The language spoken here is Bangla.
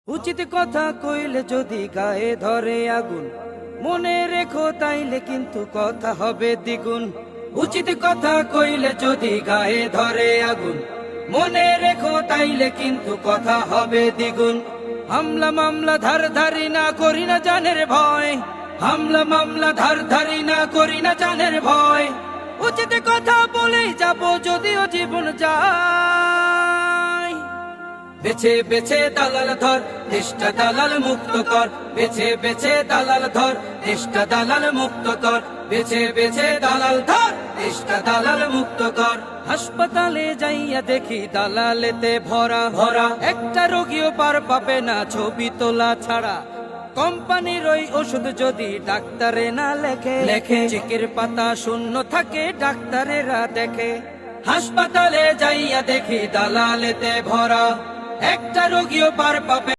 উচিত কথা কইলে যদি গায়ে ধরে আগুন, মনে রেখো তাইলে কিন্তু কথা হবে দ্বিগুণ। উচিত কথা কইলে যদি গায়ে ধরে আগুন, মনে রেখো তাইলে কিন্তু কথা হবে দ্বিগুণ। হামলা মামলা ধার ধারি না করি না জানের ভয়, হামলা মামলা ধার ধারি না করি না জানের ভয়। উচিত কথা বলেই যাব যদিও জীবন যায়। বেছে বেছে দালাল ধর, দেশটা দালাল মুক্ত কর। বেছে বেছে দালাল ধর, দেশটা দালাল মুক্ত কর। বেছে বেছে দালাল ধর, দেশটা দালাল মুক্ত কর। হাসপাতালে যাইয়া দেখি দালালেতে ভরা ভরা, একটা রোগীও পার পাবে না ছবি তোলা ছাড়া। কোম্পানির ওই ওষুধ যদি ডাক্তারে না লেখে, লেখে চেকের পাতা শূন্য থাকে ডাক্তারেরা দেখে। হাসপাতালে যাইয়া দেখি দালালেতে ভরা, একটা রোগীও পার পাবে